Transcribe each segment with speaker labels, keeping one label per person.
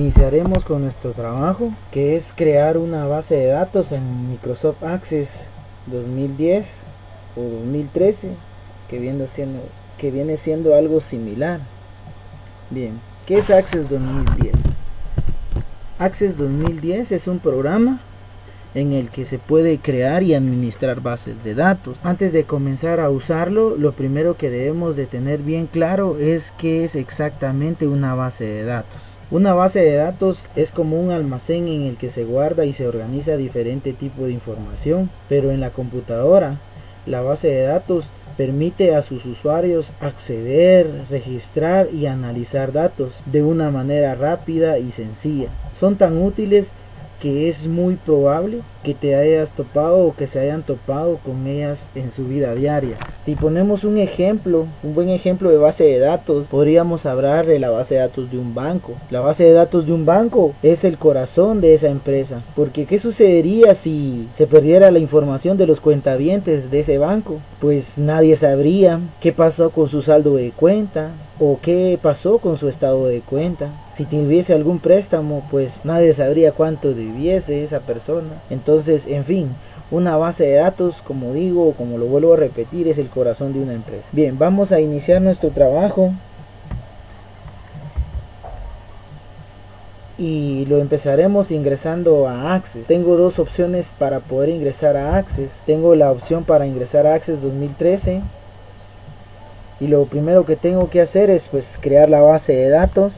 Speaker 1: Iniciaremos con nuestro trabajo, que es crear una base de datos en Microsoft Access 2010 o 2013, que viene siendo algo similar. Bien, ¿qué es Access 2010? Access 2010 es un programa en el que se puede crear y administrar bases de datos. Antes de comenzar a usarlo, lo primero que debemos de tener bien claro es qué es exactamente una base de datos. Una base de datos es como un almacén en el que se guarda y se organiza diferente tipo de información, pero en la computadora, la base de datos permite a sus usuarios acceder, registrar y analizar datos de una manera rápida y sencilla. Son tan útiles que es muy probable que te hayas topado o que se hayan topado con ellas en su vida diaria. Si ponemos un buen ejemplo de base de datos, podríamos hablar de la base de datos de un banco. La base de datos de un banco es el corazón de esa empresa, porque ¿qué sucedería si se perdiera la información de los cuentavientes de ese banco? Pues nadie sabría qué pasó con su saldo de cuenta o qué pasó con su estado de cuenta. Si tuviese algún préstamo, pues nadie sabría cuánto debiese esa persona. Entonces, en fin, una base de datos, como digo, como lo vuelvo a repetir, es el corazón de una empresa. Bien, vamos a iniciar nuestro trabajo y lo empezaremos ingresando a Access. Tengo dos opciones para poder ingresar a Access. Tengo la opción para ingresar a Access 2013 y lo primero que tengo que hacer es pues crear la base de datos.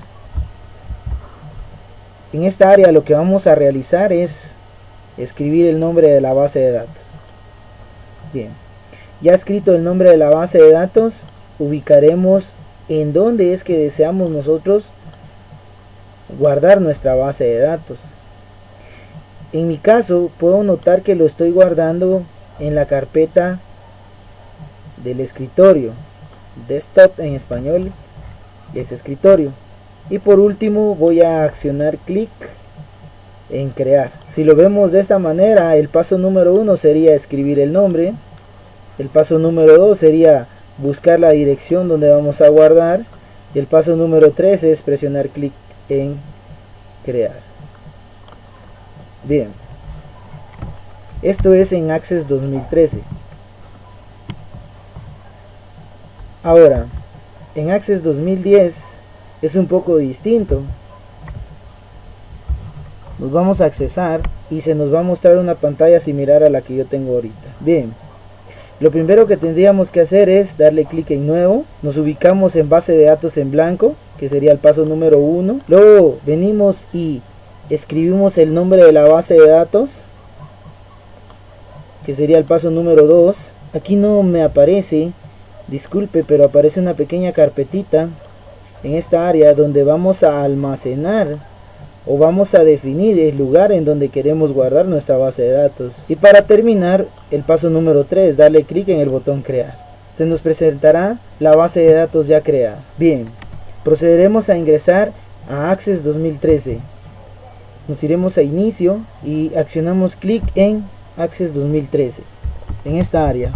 Speaker 1: En esta área lo que vamos a realizar es escribir el nombre de la base de datos. Bien, ya escrito el nombre de la base de datos, ubicaremos en dónde es que deseamos nosotros guardar nuestra base de datos. En mi caso puedo notar que lo estoy guardando en la carpeta del escritorio. Desktop en español es escritorio. Y por último voy a accionar clic en crear. Si lo vemos de esta manera, el paso número 1 sería escribir el nombre. El paso número 2 sería buscar la dirección donde vamos a guardar. Y el paso número 3 es presionar clic en crear. Bien, esto es en Access 2013. Ahora, en Access 2010 es un poco distinto. Nos vamos a accesar y se nos va a mostrar una pantalla similar a la que yo tengo ahorita. Bien, lo primero que tendríamos que hacer es darle clic en nuevo. Nos ubicamos en base de datos en blanco, que sería el paso número 1. Luego venimos y escribimos el nombre de la base de datos, que sería el paso número 2. Aquí no me aparece, disculpe, pero aparece una pequeña carpetita en esta área donde vamos a almacenar o vamos a definir el lugar en donde queremos guardar nuestra base de datos. Y para terminar, el paso número 3, darle clic en el botón crear. Se nos presentará la base de datos ya creada. Bien, procederemos a ingresar a Access 2013. Nos iremos a inicio y accionamos clic en Access 2013 en esta área.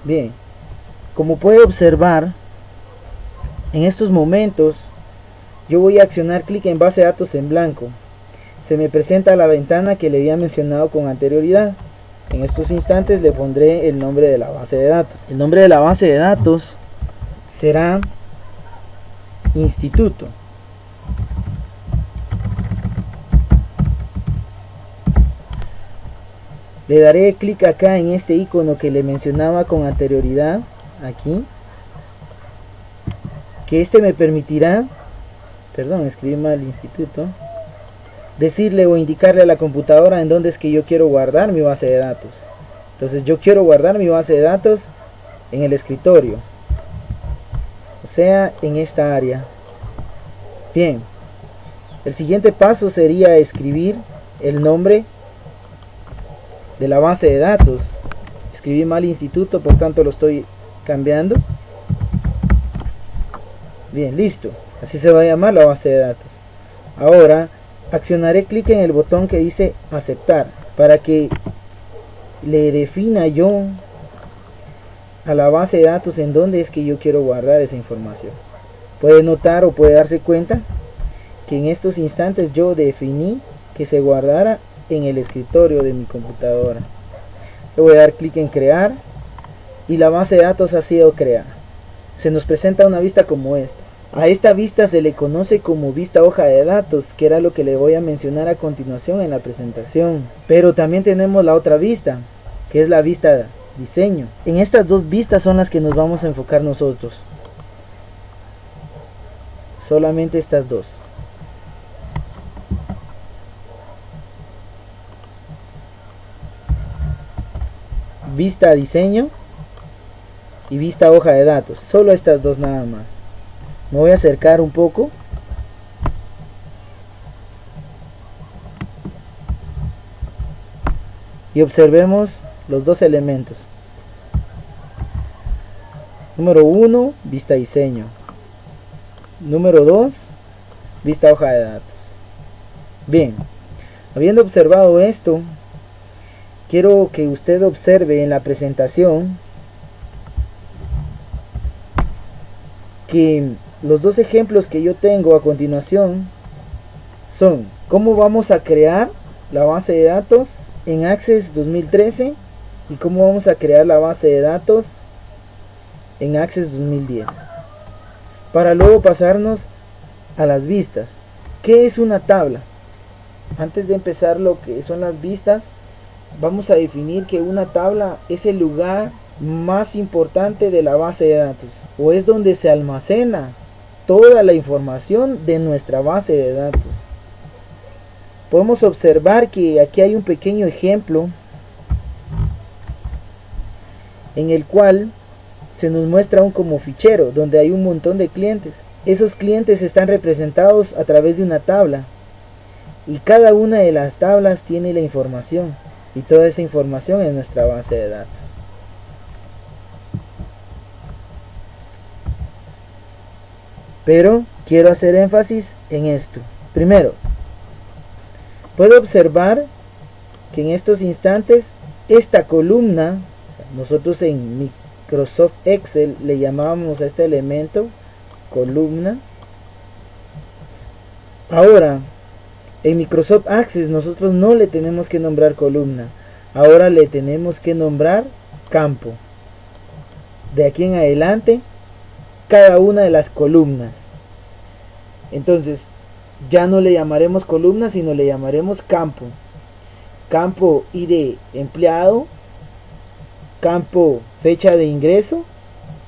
Speaker 1: Bien, como puede observar, en estos momentos yo voy a accionar clic en base de datos en blanco. Se me presenta la ventana que le había mencionado con anterioridad. En estos instantes le pondré el nombre de la base de datos. El nombre de la base de datos será Instituto. Le daré clic acá en este icono que le mencionaba con anterioridad, aquí, que este me permitirá, escribí mal instituto, decirle o indicarle a la computadora en dónde es que yo quiero guardar mi base de datos. Entonces yo quiero guardar mi base de datos en el escritorio, o sea, en esta área. Bien, el siguiente paso sería escribir el nombre de la base de datos. Escribí mal instituto, por tanto lo estoy cambiando. Bien, listo. Así se va a llamar la base de datos. Ahora accionaré clic en el botón que dice aceptar para que le defina yo a la base de datos en dónde es que yo quiero guardar esa información. Puede notar o puede darse cuenta que en estos instantes yo definí que se guardara en el escritorio de mi computadora. Le voy a dar clic en crear y la base de datos ha sido creada. Se nos presenta una vista como esta. A esta vista se le conoce como vista hoja de datos, que era lo que le voy a mencionar a continuación en la presentación. Pero también tenemos la otra vista, que es la vista diseño. En estas dos vistas son las que nos vamos a enfocar nosotros. Solamente estas dos. Vista diseño y vista hoja de datos. Solo estas dos nada más. Me voy a acercar un poco. Y observemos los dos elementos. Número 1, vista diseño. Número 2, vista hoja de datos. Bien, habiendo observado esto, quiero que usted observe en la presentación que los dos ejemplos que yo tengo a continuación son cómo vamos a crear la base de datos en Access 2013 y cómo vamos a crear la base de datos en Access 2010, para luego pasarnos a las vistas. ¿Qué es una tabla? Antes de empezar lo que son las vistas, vamos a definir que una tabla es el lugar más importante de la base de datos, o es donde se almacena toda la información de nuestra base de datos. Podemos observar que aquí hay un pequeño ejemplo en el cual se nos muestra un como fichero donde hay un montón de clientes. Esos clientes están representados a través de una tabla y cada una de las tablas tiene la información, y toda esa información es nuestra base de datos. Pero quiero hacer énfasis en esto. Primero, puedo observar que en estos instantes esta columna, nosotros en Microsoft Excel le llamábamos a este elemento columna. Ahora en Microsoft Access nosotros no le tenemos que nombrar columna, ahora le tenemos que nombrar campo. De aquí en adelante cada una de las columnas. Entonces ya no le llamaremos columna, sino le llamaremos campo. Campo ID empleado, campo fecha de ingreso,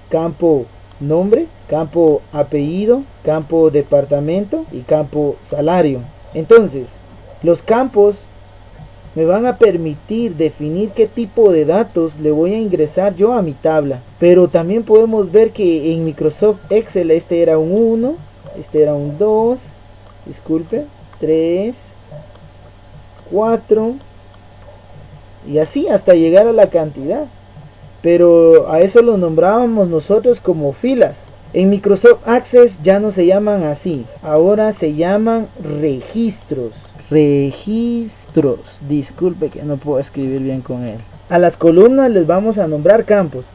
Speaker 1: campo nombre, campo apellido, campo departamento y campo salario. Entonces los campos me van a permitir definir qué tipo de datos le voy a ingresar yo a mi tabla. Pero también podemos ver que en Microsoft Excel este era un 1, este era un 2, disculpe, 3, 4 y así hasta llegar a la cantidad. Pero a eso lo nombrábamos nosotros como filas. En Microsoft Access ya no se llaman así, ahora se llaman registros. Registros, disculpe que no puedo escribir bien con él. A las columnas les vamos a nombrar campos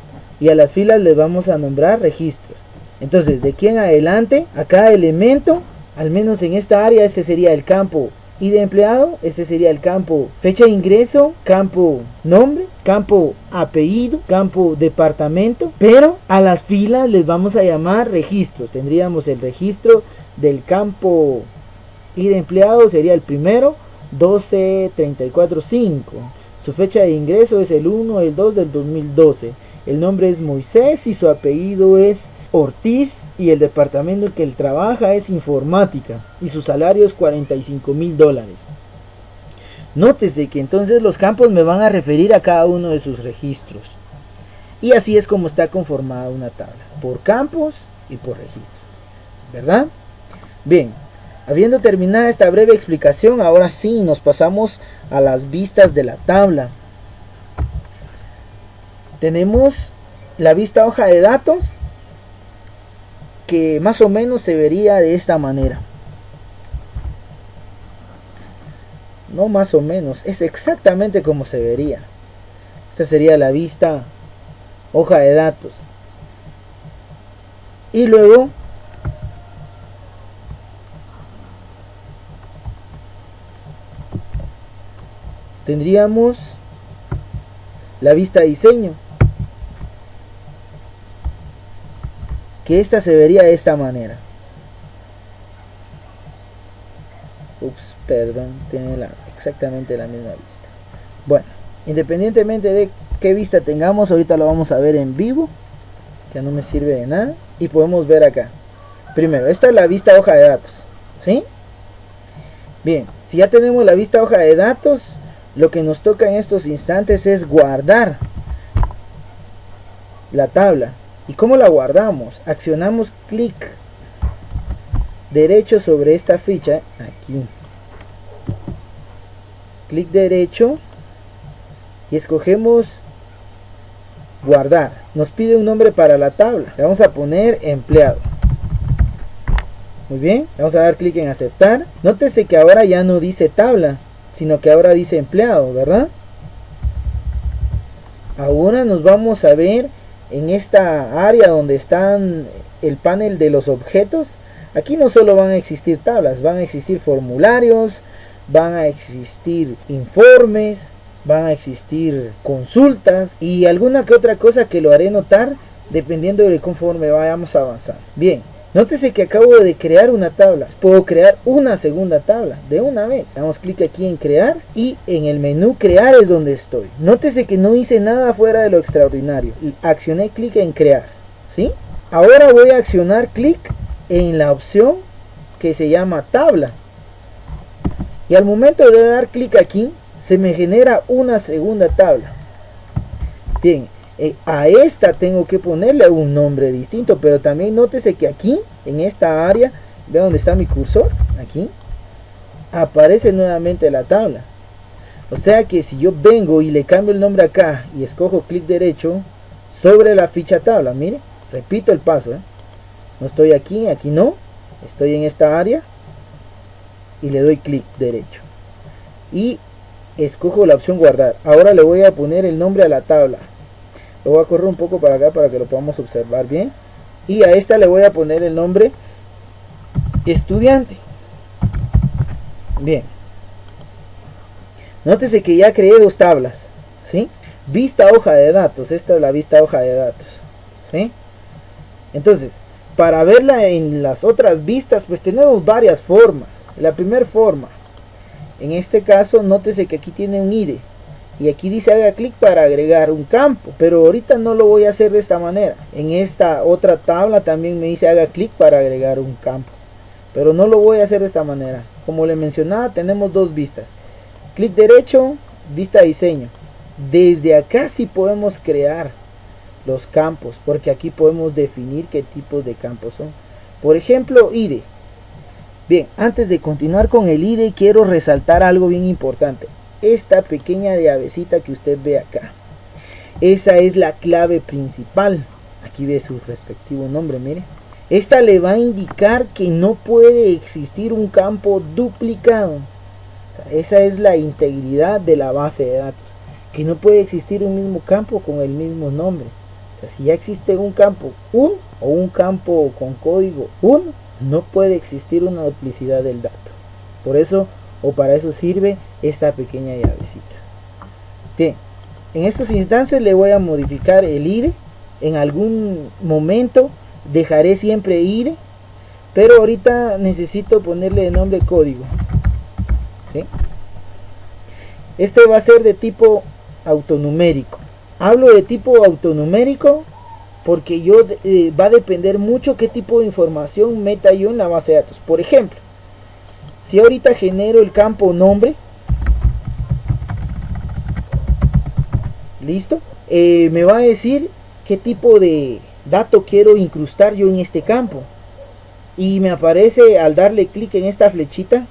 Speaker 1: y a las filas les vamos a nombrar registros. Entonces de aquí en adelante a cada elemento, al menos en esta área, este sería el campo ID empleado, este sería el campo fecha de ingreso, campo nombre, campo apellido, campo departamento, pero a las filas les vamos a llamar registros. Tendríamos el registro del campo ID empleado, sería el primero, 12345. Su fecha de ingreso es el 1 del 2 del 2012. El nombre es Moisés y su apellido es Ortiz, y el departamento en que él trabaja es informática y su salario es $45,000. Nótese que entonces los campos me van a referir a cada uno de sus registros, y así es como está conformada una tabla, por campos y por registros, ¿verdad? Bien, habiendo terminado esta breve explicación, ahora sí nos pasamos a las vistas de la tabla. Tenemos la vista hoja de datos, que más o menos se vería de esta manera. No más o menos, es exactamente como se vería. Esta sería la vista hoja de datos. Y luego tendríamos la vista diseño, que esta se vería de esta manera. Ups, perdón, tiene exactamente la misma vista. Bueno, independientemente de qué vista tengamos, ahorita lo vamos a ver en vivo, que no me sirve de nada. Y podemos ver acá. Primero, esta es la vista hoja de datos, ¿sí? Bien, si ya tenemos la vista hoja de datos, lo que nos toca en estos instantes es guardar la tabla. ¿Y cómo la guardamos? Accionamos clic derecho sobre esta ficha, aquí. Clic derecho y escogemos guardar. Nos pide un nombre para la tabla. Le vamos a poner empleado. Muy bien, vamos a dar clic en aceptar. Nótese que ahora ya no dice tabla, sino que ahora dice empleado, ¿verdad? Ahora nos vamos a ver en esta área donde están el panel de los objetos. Aquí no solo van a existir tablas, van a existir formularios, van a existir informes, van a existir consultas y alguna que otra cosa que lo haré notar dependiendo de conforme vayamos avanzando. Bien, nótese que acabo de crear una tabla. Puedo crear una segunda tabla de una vez. Damos clic aquí en crear y en el menú crear es donde estoy. Nótese que no hice nada fuera de lo extraordinario. Accioné clic en crear, ¿sí? Ahora voy a accionar clic en la opción que se llama tabla. Y al momento de dar clic aquí, se me genera una segunda tabla. Bien, a esta tengo que ponerle un nombre distinto, pero también nótese que aquí, en esta área, ve donde está mi cursor, aquí, aparece nuevamente la tabla. O sea que si yo vengo y le cambio el nombre acá y escojo clic derecho sobre la ficha tabla, mire, repito el paso, no estoy aquí, aquí no, estoy en esta área y le doy clic derecho y escojo la opción guardar. Ahora le voy a poner el nombre a la tabla. Lo voy a correr un poco para acá para que lo podamos observar bien. Y a esta le voy a poner el nombre estudiante. Bien. Nótese que ya creé dos tablas, ¿sí? Vista hoja de datos. Esta es la vista hoja de datos, ¿sí? Entonces, para verla en las otras vistas, pues tenemos varias formas. La primera forma, en este caso, nótese que aquí tiene un ID. Y aquí dice haga clic para agregar un campo, pero ahorita no lo voy a hacer de esta manera. En esta otra tabla también me dice haga clic para agregar un campo, pero no lo voy a hacer de esta manera. Como le mencionaba, tenemos dos vistas. Clic derecho, vista diseño. Desde acá sí podemos crear los campos, porque aquí podemos definir qué tipos de campos son. Por ejemplo, ID. Bien, antes de continuar con el ID, quiero resaltar algo bien importante. Esta pequeña llavecita que usted ve acá, esa es la clave principal. Aquí ve su respectivo nombre, mire. Esta le va a indicar que no puede existir un campo duplicado. O sea, esa es la integridad de la base de datos, que no puede existir un mismo campo con el mismo nombre. O sea, si ya existe un campo 1 o un campo con código 1, no puede existir una duplicidad del dato. Por eso, o para eso sirve esta pequeña llavecita. Bien, en estos instantes le voy a modificar el ID. En algún momento dejaré siempre ID, pero ahorita necesito ponerle de nombre código, ¿sí? Este va a ser de tipo autonumérico. Hablo de tipo autonumérico porque va a depender mucho qué tipo de información meta yo en la base de datos. Por ejemplo, si ahorita genero el campo nombre, listo, me va a decir qué tipo de dato quiero incrustar yo en este campo. Y me aparece, al darle clic en esta flechita,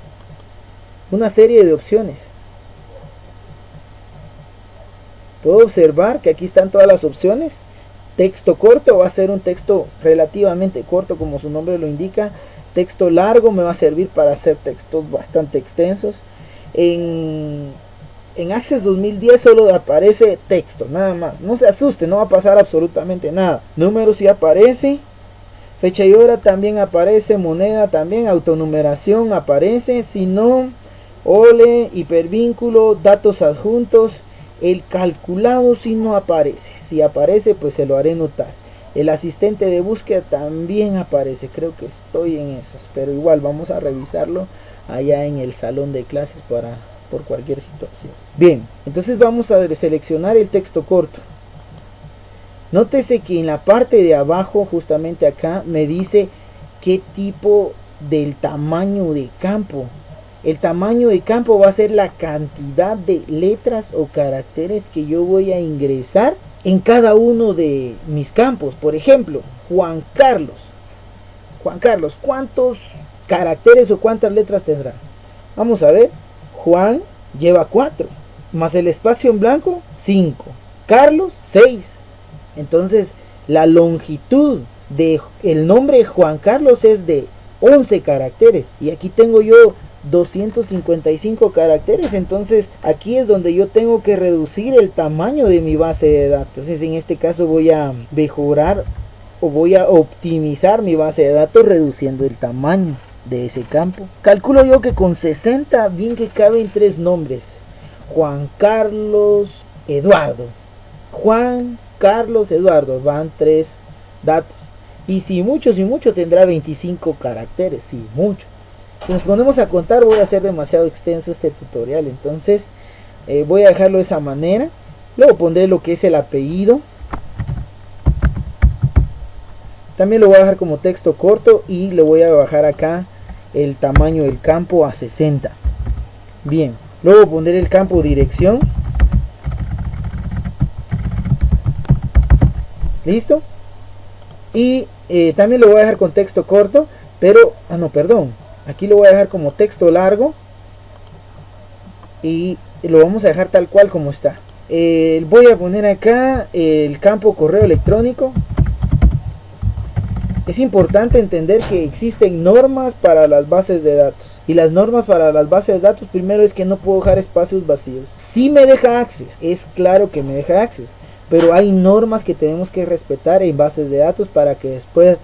Speaker 1: una serie de opciones. Puedo observar que aquí están todas las opciones. Texto corto va a ser un texto relativamente corto, como su nombre lo indica. Texto largo me va a servir para hacer textos bastante extensos. En Access 2010 solo aparece texto, nada más. No se asuste, no va a pasar absolutamente nada. Números sí aparece. Fecha y hora también aparece. Moneda también. Autonumeración aparece. Si no, Ole, hipervínculo, datos adjuntos. El calculado si no aparece, si aparece pues se lo haré notar. El asistente de búsqueda también aparece, creo que estoy en esas, pero igual vamos a revisarlo allá en el salón de clases por cualquier situación. Bien, entonces vamos a seleccionar el texto corto. Nótese que en la parte de abajo, justamente acá, me dice qué tipo del tamaño de campo. El tamaño de campo va a ser la cantidad de letras o caracteres que yo voy a ingresar en cada uno de mis campos. Por ejemplo, Juan Carlos. Juan Carlos, ¿cuántos caracteres o cuántas letras tendrá? Vamos a ver. Juan lleva 4, más el espacio en blanco, 5. Carlos, 6. Entonces, la longitud del nombre Juan Carlos es de 11 caracteres. Y aquí tengo yo 255 caracteres, entonces aquí es donde yo tengo que reducir el tamaño de mi base de datos. Entonces en este caso voy a mejorar o voy a optimizar mi base de datos reduciendo el tamaño de ese campo. Calculo yo que con 60 bien que caben 3 nombres: Juan Carlos Eduardo. Juan Carlos Eduardo, van 3 datos, y si mucho tendrá 25 caracteres, si mucho. Si nos ponemos a contar, voy a hacer demasiado extenso este tutorial, entonces voy a dejarlo de esa manera. Luego pondré lo que es el apellido, también lo voy a dejar como texto corto, y le voy a bajar acá el tamaño del campo a 60. Bien, luego pondré el campo dirección. Listo. Y también lo voy a dejar con texto corto, pero aquí lo voy a dejar como texto largo y lo vamos a dejar tal cual como está. Voy a poner acá el campo correo electrónico. Es importante entender que existen normas para las bases de datos, y las normas para las bases de datos, primero es que no puedo dejar espacios vacíos. Si me deja access, es claro que me deja access, pero hay normas que tenemos que respetar en bases de datos para que después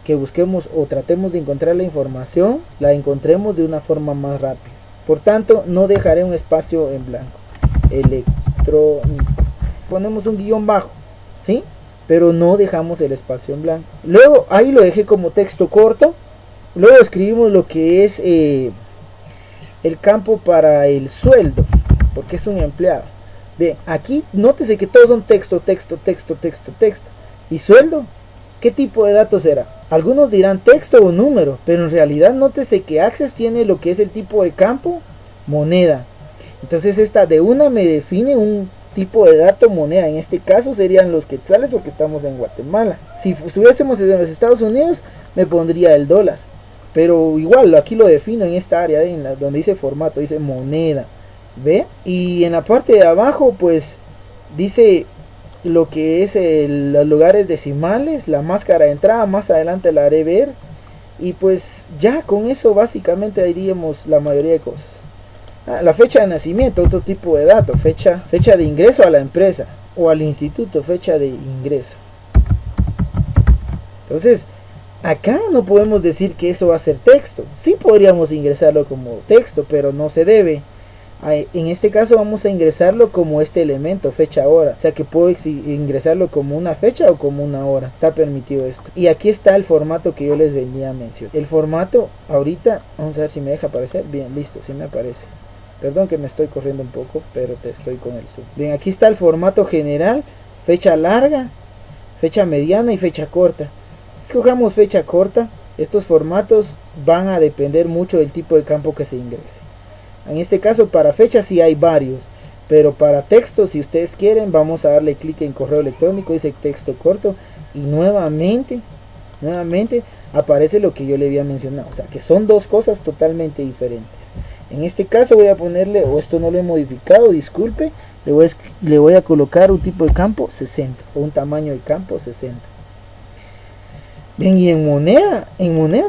Speaker 1: que busquemos o tratemos de encontrar la información, la encontremos de una forma más rápida. Por tanto, no dejaré un espacio en blanco. Electrónico. Ponemos un guión bajo, ¿sí? Pero no dejamos el espacio en blanco. Luego, ahí lo dejé como texto corto. Luego escribimos lo que es el campo para el sueldo, porque es un empleado. Bien, aquí nótese que todos son texto. ¿Y sueldo? ¿Qué tipo de datos será? Algunos dirán texto o número, pero en realidad nótese que Access tiene lo que es el tipo de campo moneda. Entonces esta de una me define un tipo de dato moneda. En este caso serían los quetzales, porque estamos en Guatemala. Si estuviésemos en los Estados Unidos me pondría el dólar, pero igual aquí lo defino en esta área, donde dice formato, dice moneda. ¿Ve? Y en la parte de abajo pues dice lo que es los lugares decimales, la máscara de entrada, más adelante la haré ver. Y pues ya con eso básicamente diríamos la mayoría de cosas. La fecha de nacimiento, otro tipo de dato, fecha de ingreso a la empresa o al instituto, fecha de ingreso. Entonces acá no podemos decir que eso va a ser texto. Sí podríamos ingresarlo como texto, pero no se debe. En este caso vamos a ingresarlo como este elemento, fecha hora, o sea que puedo ingresarlo como una fecha o como una hora, está permitido esto. Y aquí está el formato que yo les venía a mencionar. El formato ahorita, vamos a ver si me deja aparecer. Bien, listo, sí me aparece. Perdón que me estoy corriendo un poco, pero te estoy con el zoom. Bien, aquí está el formato general, fecha larga, fecha mediana y fecha corta. Escojamos fecha corta. Estos formatos van a depender mucho del tipo de campo que se ingrese. En este caso para fecha sí hay varios, pero para texto, si ustedes quieren, vamos a darle clic en correo electrónico, dice texto corto, y nuevamente aparece lo que yo le había mencionado. O sea que son dos cosas totalmente diferentes. En este caso voy a ponerle, o esto no lo he modificado, disculpe, le voy a colocar un tipo de campo 60, o un tamaño de campo 60. Bien, y en moneda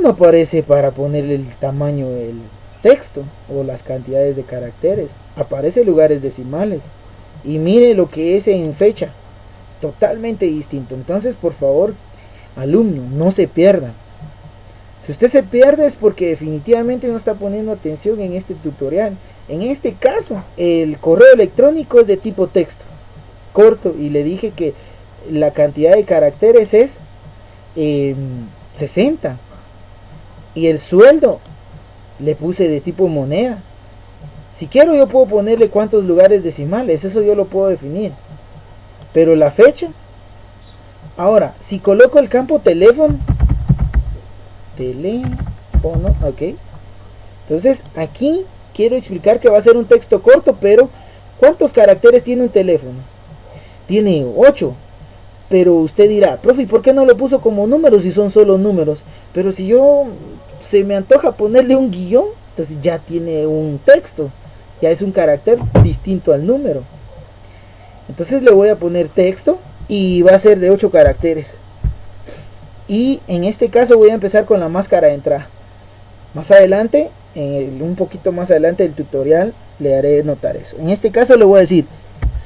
Speaker 1: no aparece para ponerle el tamaño del texto o las cantidades de caracteres, aparece lugares decimales. Y mire lo que es en fecha, totalmente distinto. Entonces por favor, alumno, no se pierdan. Si usted se pierde es porque definitivamente no está poniendo atención en este tutorial. En este caso, el correo electrónico es de tipo texto, corto, y le dije que la cantidad de caracteres es 60. Y el sueldo le puse de tipo moneda. Si quiero yo puedo ponerle cuántos lugares decimales, eso yo lo puedo definir. Pero la fecha. Ahora, si coloco el campo teléfono, ok. Entonces aquí quiero explicar que va a ser un texto corto, pero ¿cuántos caracteres tiene un teléfono? Tiene 8. Pero usted dirá, profe, ¿por qué no lo puso como números si son solo números? Pero si yo se me antoja ponerle un guión, entonces ya tiene un texto, ya es un carácter distinto al número. Entonces le voy a poner texto y va a ser de 8 caracteres. Y en este caso voy a empezar con la máscara de entrada. Más adelante, un poquito más adelante del tutorial, le haré notar eso. En este caso le voy a decir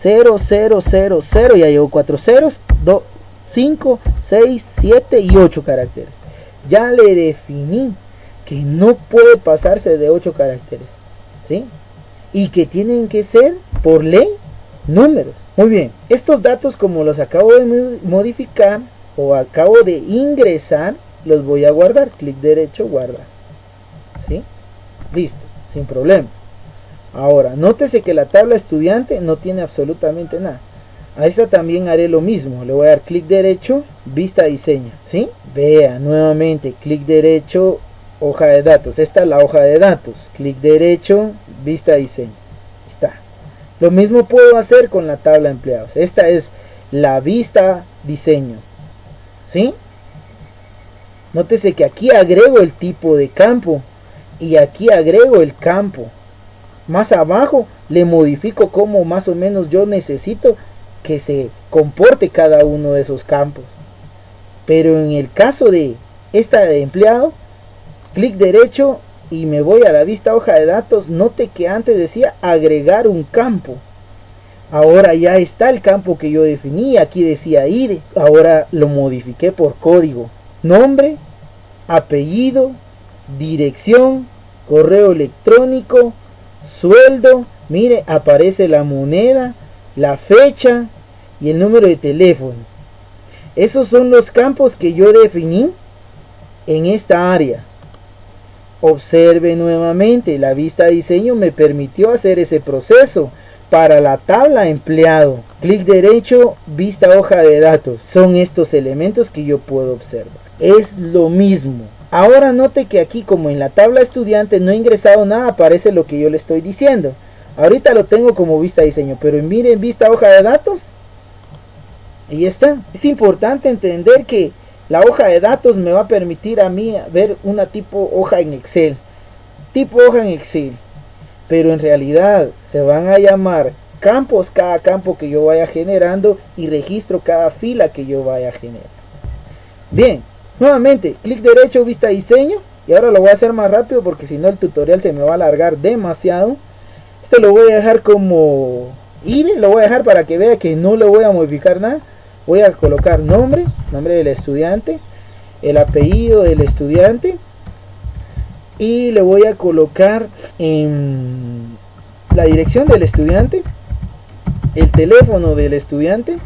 Speaker 1: 0, 0, 0, 0, ya llevo 4 ceros, 5, 6, 7 y 8 caracteres. Ya le definí que no puede pasarse de 8 caracteres, ¿sí? Y que tienen que ser, por ley, números. Muy bien, estos datos como los acabo de modificar o acabo de ingresar, los voy a guardar. Clic derecho, guardar, ¿sí? Listo, sin problema. Ahora, nótese que la tabla estudiante no tiene absolutamente nada. A esta también haré lo mismo. Le voy a dar clic derecho, vista diseño, ¿sí? Vea, nuevamente, clic derecho, hoja de datos. Esta es la hoja de datos. Clic derecho, vista diseño. Está. Lo mismo puedo hacer con la tabla de empleados. Esta es la vista diseño, ¿sí? Nótese que aquí agrego el tipo de campo y aquí agrego el campo. Más abajo le modifico como más o menos yo necesito que se comporte cada uno de esos campos. Pero en el caso de esta de empleado, clic derecho y me voy a la vista hoja de datos. Note que antes decía agregar un campo. Ahora ya está el campo que yo definí. Aquí decía IDE. Ahora lo modifiqué por código. Nombre, apellido, dirección, correo electrónico, sueldo. Mire, aparece la moneda, la fecha y el número de teléfono. Esos son los campos que yo definí en esta área. Observe nuevamente, la vista diseño me permitió hacer ese proceso. Para la tabla empleado, clic derecho, vista hoja de datos. Son estos elementos que yo puedo observar. Es lo mismo. Ahora note que aquí, como en la tabla estudiante no he ingresado nada, aparece lo que yo le estoy diciendo. Ahorita lo tengo como vista diseño, pero miren vista hoja de datos. Ahí está. Es importante entender que la hoja de datos me va a permitir a mí ver una tipo hoja en Excel. Tipo hoja en Excel. Pero en realidad se van a llamar campos cada campo que yo vaya generando y registro cada fila que yo vaya a generar. Bien, nuevamente clic derecho, vista diseño, y ahora lo voy a hacer más rápido porque si no el tutorial se me va a alargar demasiado. Este lo voy a dejar como IDE, lo voy a dejar para que vea que no le voy a modificar nada. Voy a colocar nombre del estudiante, el apellido del estudiante, y le voy a colocar en la dirección del estudiante, el teléfono del estudiante,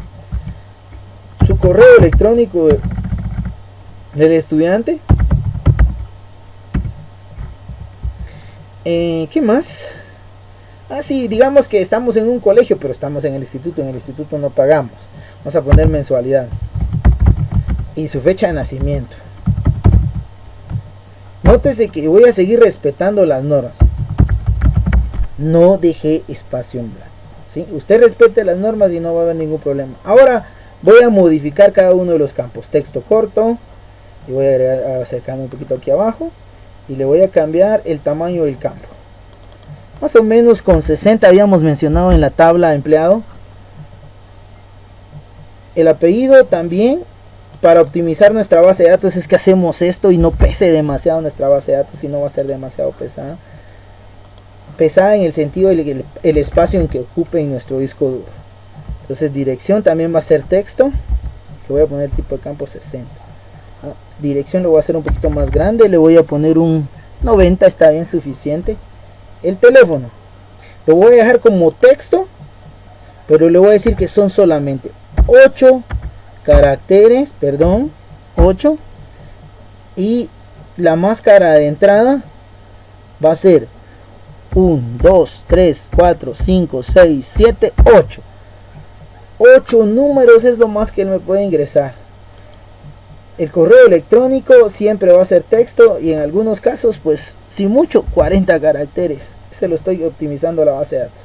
Speaker 1: su correo electrónico del estudiante. ¿Qué más? Sí, digamos que estamos en un colegio, pero estamos en el instituto no pagamos. Vamos a poner mensualidad y su fecha de nacimiento. Nótese que voy a seguir respetando las normas. No dejé espacio en blanco, ¿sí? Usted respete las normas y no va a haber ningún problema. Ahora voy a modificar cada uno de los campos. Texto corto, y voy a acercarme un poquito aquí abajo y le voy a cambiar el tamaño del campo. Más o menos con 60 habíamos mencionado en la tabla de empleado. El apellido también, para optimizar nuestra base de datos, es que hacemos esto y no pese demasiado nuestra base de datos, si no va a ser demasiado pesada. Pesada en el sentido del el espacio en que ocupe en nuestro disco duro. Entonces dirección también va a ser texto, que voy a poner tipo de campo 60. Dirección lo voy a hacer un poquito más grande, le voy a poner un 90, está bien, suficiente. El teléfono lo voy a dejar como texto, pero le voy a decir que son solamente 8 caracteres, perdón, 8, y la máscara de entrada va a ser 1, 2, 3, 4, 5, 6, 7, 8. 8 números es lo más que él me puede ingresar. El correo electrónico siempre va a ser texto, y en algunos casos, pues, si mucho, 40 caracteres. Se lo estoy optimizando a la base de datos.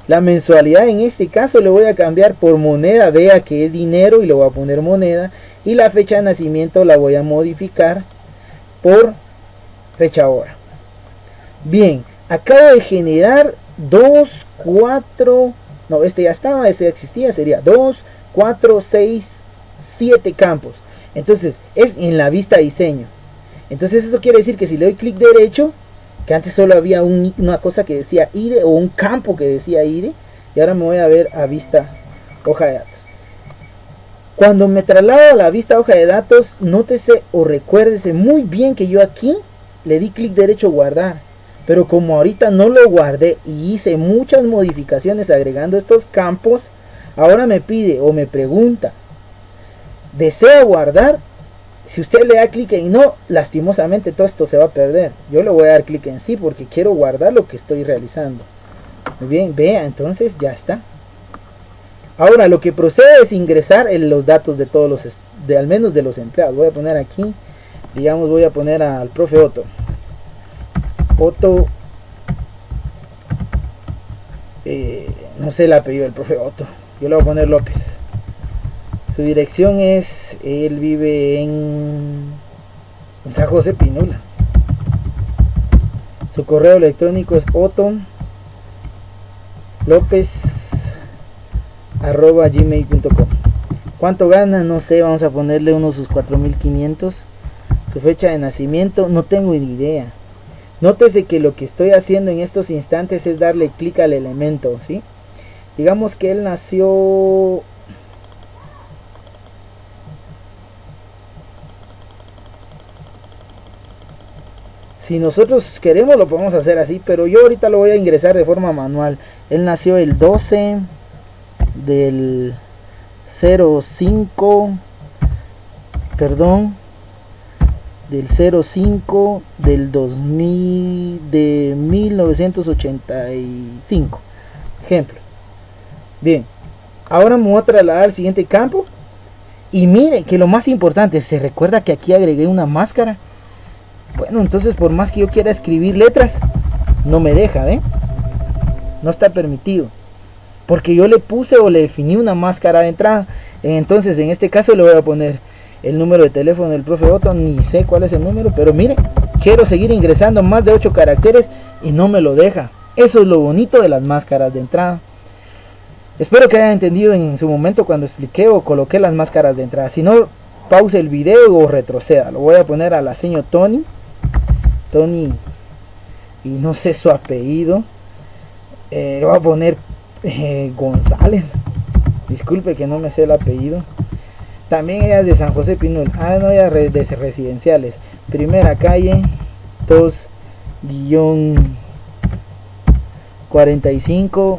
Speaker 1: La mensualidad en este caso le voy a cambiar por moneda, vea que es dinero y le voy a poner moneda. Y la fecha de nacimiento la voy a modificar por fecha hora. Bien, acabo de generar 2, 4, no, este ya estaba, este ya existía, sería 2, 4, 6, 7 campos. Entonces es en la vista diseño. Entonces eso quiere decir que si le doy clic derecho, que antes solo había una cosa que decía IDE, o un campo que decía IDE, y ahora me voy a ver a vista hoja de datos. Cuando me traslado a la vista hoja de datos, nótese o recuérdese muy bien que yo aquí le di clic derecho guardar, pero como ahorita no lo guardé y hice muchas modificaciones agregando estos campos, ahora me pide o me pregunta, ¿desea guardar? Si usted le da clic en no, lastimosamente todo esto se va a perder. Yo le voy a dar clic en sí porque quiero guardar lo que estoy realizando. Muy bien, vea, entonces ya está. Ahora lo que procede es ingresar los datos de todos los, al menos de los empleados. Voy a poner aquí, digamos, voy a poner al profe Otto. Otto, no sé el apellido del profe Otto. Yo le voy a poner López. Su dirección es, él vive en San José Pinula. Su correo electrónico es otolopez@gmail.com. ¿Cuánto gana? No sé, vamos a ponerle unos sus 4.500. Su fecha de nacimiento, no tengo ni idea. Nótese que lo que estoy haciendo en estos instantes es darle clic al elemento, ¿sí? Digamos que él nació... Si nosotros queremos lo podemos hacer así, pero yo ahorita lo voy a ingresar de forma manual. Él nació el 12 del 05, perdón, del 05 del 2000 de 1985. Ejemplo. Bien, ahora me voy a trasladar al siguiente campo. Y mire que lo más importante, se recuerda que aquí agregué una máscara. Bueno, entonces por más que yo quiera escribir letras, no me deja, ¿eh? No está permitido, porque yo le puse o le definí una máscara de entrada. Entonces en este caso le voy a poner el número de teléfono del profe Otto, ni sé cuál es el número, pero mire, quiero seguir ingresando más de 8 caracteres y no me lo deja. Eso es lo bonito de las máscaras de entrada. Espero que hayan entendido en su momento cuando expliqué o coloqué las máscaras de entrada. Si no, pause el video o retroceda. Lo voy a poner a la señora Tony, y no sé su apellido. Le voy a poner González. Disculpe que no me sé el apellido. También ella es de San José Pinul. Ah, no, ella es de residenciales. Primera calle 2-45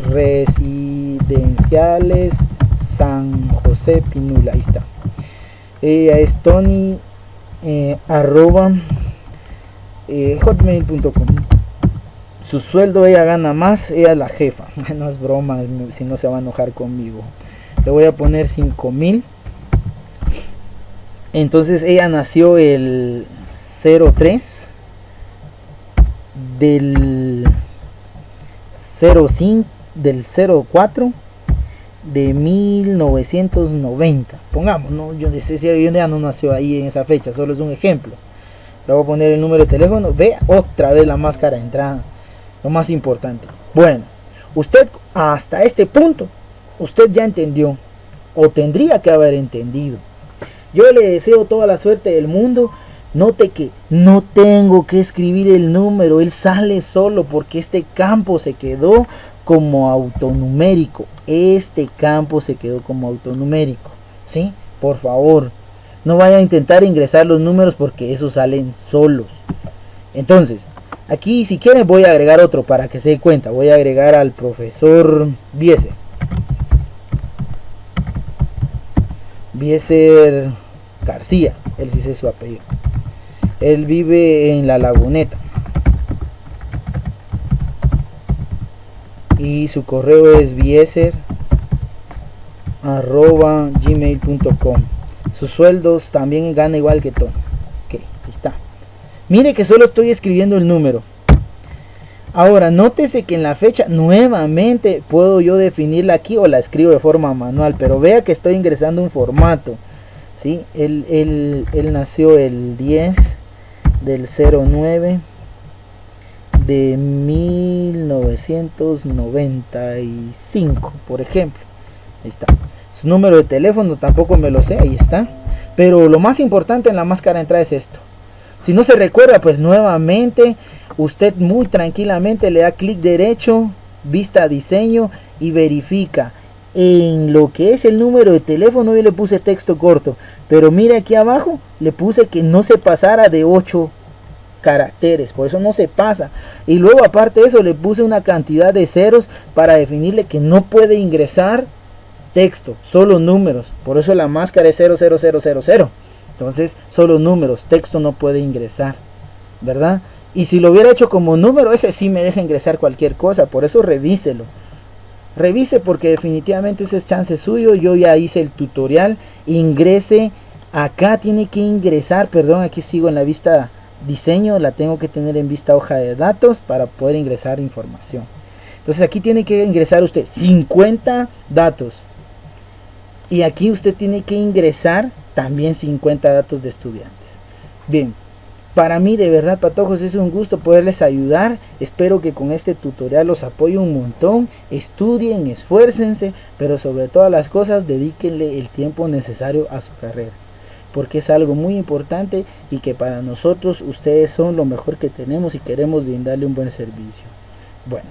Speaker 1: residenciales San José Pinula. Ahí está. Ella es Tony @hotmail.com. Su sueldo, ella gana más, ella es la jefa. No es broma, si no se va a enojar conmigo. Le voy a poner 5.000. Entonces ella nació el 03 del 05 del 04 de 1990. Pongamos, no, yo ya no nació ahí en esa fecha, solo es un ejemplo. Le voy a poner el número de teléfono. Vea otra vez la máscara de entrada, lo más importante. Bueno, usted hasta este punto, usted ya entendió, o tendría que haber entendido. Yo le deseo toda la suerte del mundo. Note que no tengo que escribir el número, él sale solo porque este campo se quedó como autonumérico. Este campo se quedó como autonumérico, ¿sí? Por favor, No vaya a intentar ingresar los números porque esos salen solos. Entonces, aquí si quieren voy a agregar otro para que se dé cuenta. Voy a agregar al profesor Bieser. Bieser García, él sí sé su apellido. Él vive en La Laguneta. Y su correo es bieser@gmail.com. Sus sueldos también gana igual que todo. Ok, ahí está. Mire que solo estoy escribiendo el número. Ahora, nótese que en la fecha nuevamente puedo yo definirla aquí o la escribo de forma manual, pero vea que estoy ingresando un formato. ¿Sí? Él nació el 10 del 09 de 1995, por ejemplo. Ahí está. Su número de teléfono tampoco me lo sé, ahí está. Pero lo más importante en la máscara de entrada es esto. Si no se recuerda, pues nuevamente usted muy tranquilamente le da clic derecho, vista diseño y verifica. En lo que es el número de teléfono yo le puse texto corto, pero mire aquí abajo le puse que no se pasara de 8 caracteres, por eso no se pasa. Y luego aparte de eso le puse una cantidad de ceros para definirle que no puede ingresar texto, solo números. Por eso la máscara es 00000. Entonces solo números, texto no puede ingresar, ¿verdad? Y si lo hubiera hecho como número, ese sí me deja ingresar cualquier cosa. Por eso revíselo. Revise porque definitivamente ese es chance suyo. Yo ya hice el tutorial. Ingrese. Acá tiene que ingresar, perdón, aquí sigo en la vista diseño. La tengo que tener en vista hoja de datos para poder ingresar información. Entonces aquí tiene que ingresar usted 50 datos. Y aquí usted tiene que ingresar también 50 datos de estudiantes. Bien, para mí de verdad, patojos, es un gusto poderles ayudar. Espero que con este tutorial los apoye un montón. Estudien, esfuércense, pero sobre todas las cosas dedíquenle el tiempo necesario a su carrera, porque es algo muy importante y que para nosotros ustedes son lo mejor que tenemos y queremos brindarle un buen servicio. Bueno,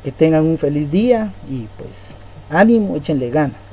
Speaker 1: que tengan un feliz día y pues ánimo, échenle ganas.